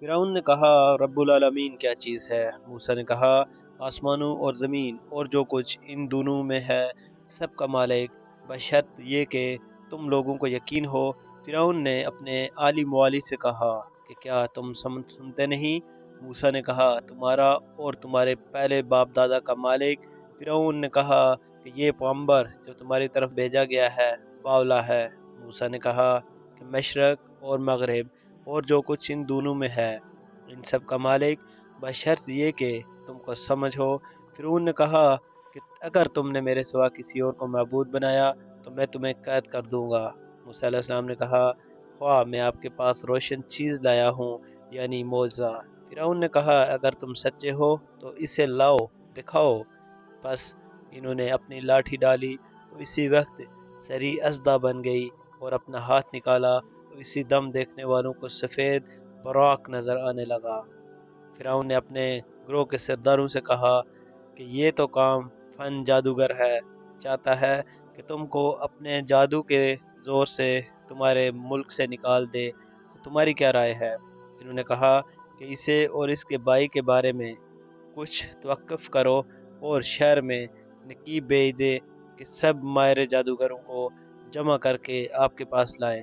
فرعون نے کہا رب العالمین کیا چیز ہے؟ موسیٰ نے کہا آسمانوں اور زمین اور جو کچھ ان دونوں میں ہے سب کا مالک، بشرط یہ کہ تم لوگوں کو یقین ہو۔ فرعون نے اپنے عالی موالی سے کہا کہ کیا تم سنتے نہیں؟ موسیٰ نے کہا تمہارا اور تمہارے پہلے باپ دادا کا مالک۔ فرعون نے کہا کہ یہ پیغمبر جو تمہاری طرف بھیجا گیا ہے باولا ہے۔ موسیٰ نے کہا کہ مشرق اور مغرب اور جو کچھ ان دونوں میں ہے ان سب کا مالک، بشرط یہ کہ تم کو سمجھ ہو۔ فرعون نے کہا کہ اگر تم نے میرے سوا کسی اور کو معبود بنایا تو میں تمہیں قید کر دوں گا۔ موسیٰ علیہ السلام نے کہا خواہ میں آپ کے پاس روشن چیز لایا ہوں، یعنی معجزہ۔ فرعون نے کہا اگر تم سچے ہو تو اسے لاؤ، دکھاؤ۔ پس انہوں نے اپنی لاٹھی ڈالی تو اسی وقت سری اژدہا بن گئی، اور اپنا ہاتھ نکالا تو اسی دم دیکھنے والوں کو سفید براق نظر آنے لگا۔ فرعون نے اپنے گروہ کے سرداروں سے کہا کہ یہ تو کام فن جادوگر ہے، چاہتا ہے کہ تم کو اپنے جادو کے زور سے تمہارے ملک سے نکال دے، تو تمہاری کیا رائے ہے؟ انہوں نے کہا کہ اسے اور اس کے بھائی کے بارے میں کچھ توقف کرو اور شہر میں نقیب بھیج دے کہ سب ماہر جادوگروں کو جمع کر کے آپ کے پاس لائیں۔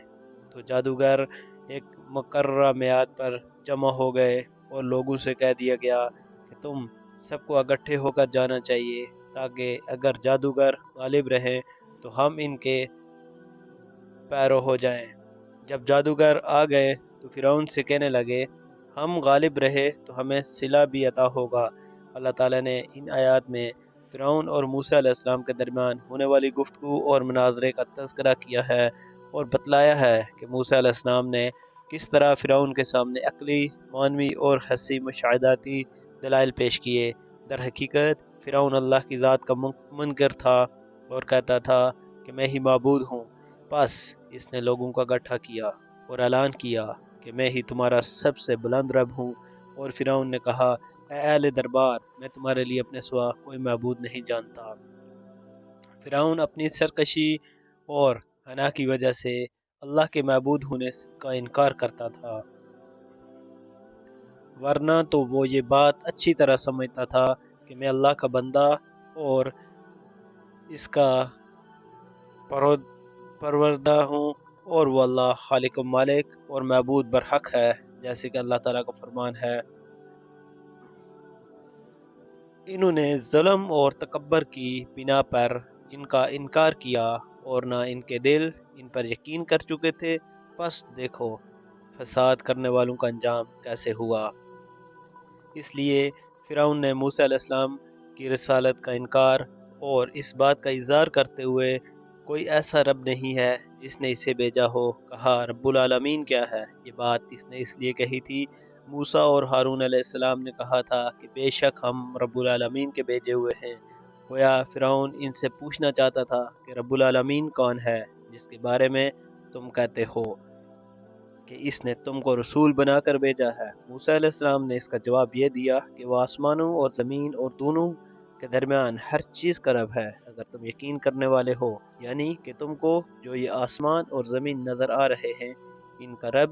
تو جادوگر ایک مقررہ میعاد پر جمع ہو گئے اور لوگوں سے کہہ دیا گیا کہ تم سب کو اکٹھے ہو کر جانا چاہیے، تاکہ اگر جادوگر غالب رہیں تو ہم ان کے پیرو ہو جائیں۔ جب جادوگر آ گئے تو فرعون سے کہنے لگے ہم غالب رہے تو ہمیں صلہ بھی عطا ہوگا۔ اللہ تعالیٰ نے ان آیات میں فرعون اور موسیٰ علیہ السلام کے درمیان ہونے والی گفتگو اور مناظرے کا تذکرہ کیا ہے اور بتلایا ہے کہ موسیٰ علیہ السلام نے کس طرح فرعون کے سامنے عقلی، معنوی اور حسی مشاہداتی دلائل پیش کیے۔ در حقیقت فرعون اللہ کی ذات کا منکر تھا اور کہتا تھا کہ میں ہی معبود ہوں۔ پس اس نے لوگوں کا اکٹھا کیا اور اعلان کیا کہ میں ہی تمہارا سب سے بلند رب ہوں، اور فرعون نے کہا اے اہل دربار، میں تمہارے لیے اپنے سوا کوئی معبود نہیں جانتا۔ فرعون اپنی سرکشی اور حنا کی وجہ سے اللہ کے معبود ہونے کا انکار کرتا تھا، ورنہ تو وہ یہ بات اچھی طرح سمجھتا تھا کہ میں اللہ کا بندہ اور اس کا پروردہ ہوں، اور وہ اللہ خالق و مالک اور معبود برحق ہے، جیسے کہ اللہ تعالیٰ کا فرمان ہے انہوں نے ظلم اور تکبر کی بنا پر ان کا انکار کیا، اور نہ ان کے دل ان پر یقین کر چکے تھے۔ پس دیکھو فساد کرنے والوں کا انجام کیسے ہوا۔ اس لیے فرعون نے موسیٰ علیہ السلام کی رسالت کا انکار اور اس بات کا اظہار کرتے ہوئے کوئی ایسا رب نہیں ہے جس نے اسے بھیجا ہو، کہا رب العالمین کیا ہے؟ یہ بات اس نے اس لیے کہی تھی موسیٰ اور ہارون علیہ السلام نے کہا تھا کہ بے شک ہم رب العالمین کے بھیجے ہوئے ہیں۔ گویا فرعون ان سے پوچھنا چاہتا تھا کہ رب العالمین کون ہے جس کے بارے میں تم کہتے ہو کہ اس نے تم کو رسول بنا کر بھیجا ہے؟ موسیٰ علیہ السلام نے اس کا جواب یہ دیا کہ وہ آسمانوں اور زمین اور دونوں کے درمیان ہر چیز کا رب ہے، اگر تم یقین کرنے والے ہو، یعنی کہ تم کو جو یہ آسمان اور زمین نظر آ رہے ہیں ان کا رب،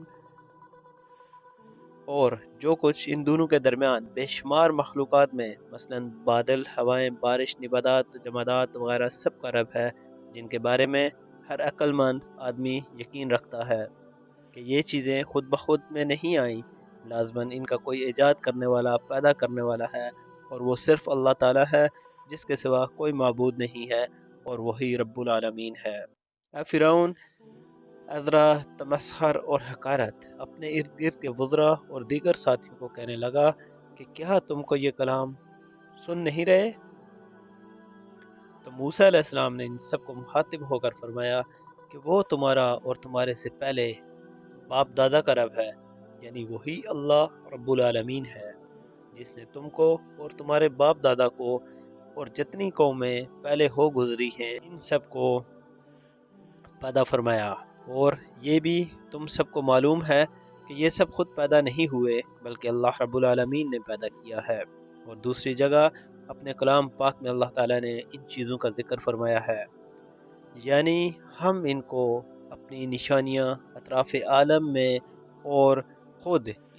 اور جو کچھ ان دونوں کے درمیان بے شمار مخلوقات میں مثلا بادل، ہوائیں، بارش، نباتات، جمادات وغیرہ سب کا رب ہے، جن کے بارے میں ہر عقل مند آدمی یقین رکھتا ہے کہ یہ چیزیں خود بخود میں نہیں آئیں، لازماً ان کا کوئی ایجاد کرنے والا، پیدا کرنے والا ہے، اور وہ صرف اللہ تعالیٰ ہے جس کے سوا کوئی معبود نہیں ہے، اور وہی رب العالمین ہے۔ اے فرعون، عذرا، تمسخر اور حقارت اپنے ارد گرد کے وزراء اور دیگر ساتھیوں کو کہنے لگا کہ کیا تم کو یہ کلام سن نہیں رہے؟ تو موسیٰ علیہ السلام نے ان سب کو مخاطب ہو کر فرمایا کہ وہ تمہارا اور تمہارے سے پہلے باپ دادا کا رب ہے، یعنی وہی اللہ رب العالمین ہے جس نے تم کو اور تمہارے باپ دادا کو اور جتنی قومیں پہلے ہو گزری ہیں ان سب کو پیدا فرمایا، اور یہ بھی تم سب کو معلوم ہے کہ یہ سب خود پیدا نہیں ہوئے بلکہ اللہ رب العالمین نے پیدا کیا ہے۔ اور دوسری جگہ اپنے کلام پاک میں اللہ تعالیٰ نے ان چیزوں کا ذکر فرمایا ہے، یعنی ہم ان کو اپنی نشانیاں اطراف عالم میں اور خود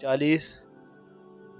40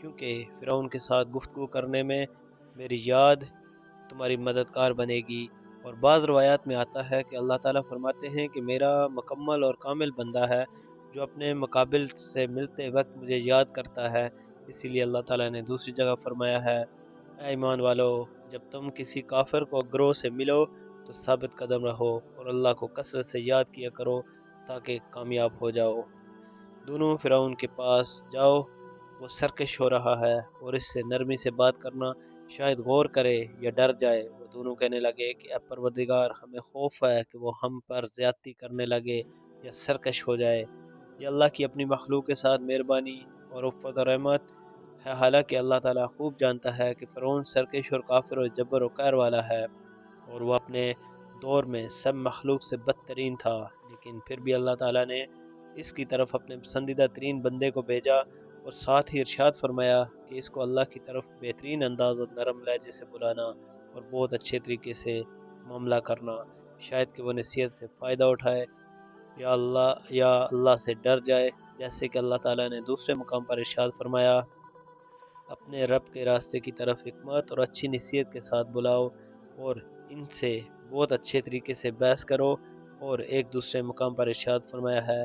کیونکہ فرعون کے ساتھ گفتگو کرنے میں میری یاد تمہاری مددگار بنے گی۔ اور بعض روایات میں آتا ہے کہ اللہ تعالیٰ فرماتے ہیں کہ میرا مکمل اور کامل بندہ ہے جو اپنے مقابل سے ملتے وقت مجھے یاد کرتا ہے۔ اسی لیے اللہ تعالیٰ نے دوسری جگہ فرمایا ہے، اے ایمان والو، جب تم کسی کافر کو گروہ سے ملو تو ثابت قدم رہو اور اللہ کو کثرت سے یاد کیا کرو تاکہ کامیاب ہو جاؤ۔ دونوں فرعون کے پاس جاؤ، وہ سرکش ہو رہا ہے اور اس سے نرمی سے بات کرنا، شاید غور کرے یا ڈر جائے۔ وہ دونوں کہنے لگے کہ اے پروردگار، ہمیں خوف ہے کہ وہ ہم پر زیادتی کرنے لگے یا سرکش ہو جائے۔ یہ اللہ کی اپنی مخلوق کے ساتھ مہربانی اور رأفت اور رحمت ہے، حالانکہ اللہ تعالیٰ خوب جانتا ہے کہ فرعون سرکش اور کافر اور جبر و قہر والا ہے اور وہ اپنے دور میں سب مخلوق سے بدترین تھا، لیکن پھر بھی اللہ تعالیٰ نے اس کی طرف اپنے پسندیدہ ترین بندے کو بھیجا اور ساتھ ہی ارشاد فرمایا کہ اس کو اللہ کی طرف بہترین انداز اور نرم لہجے سے بلانا اور بہت اچھے طریقے سے معاملہ کرنا، شاید کہ وہ نصیحت سے فائدہ اٹھائے یا اللہ سے ڈر جائے۔ جیسے کہ اللہ تعالیٰ نے دوسرے مقام پر ارشاد فرمایا، اپنے رب کے راستے کی طرف حکمت اور اچھی نصیحت کے ساتھ بلاؤ اور ان سے بہت اچھے طریقے سے بحث کرو۔ اور ایک دوسرے مقام پر ارشاد فرمایا ہے،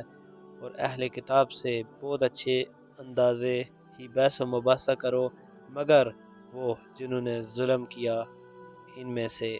اور اہل کتاب سے بہت اچھے اندازے ہی بحث و مباحثہ کرو، مگر وہ جنہوں نے ظلم کیا ان میں سے۔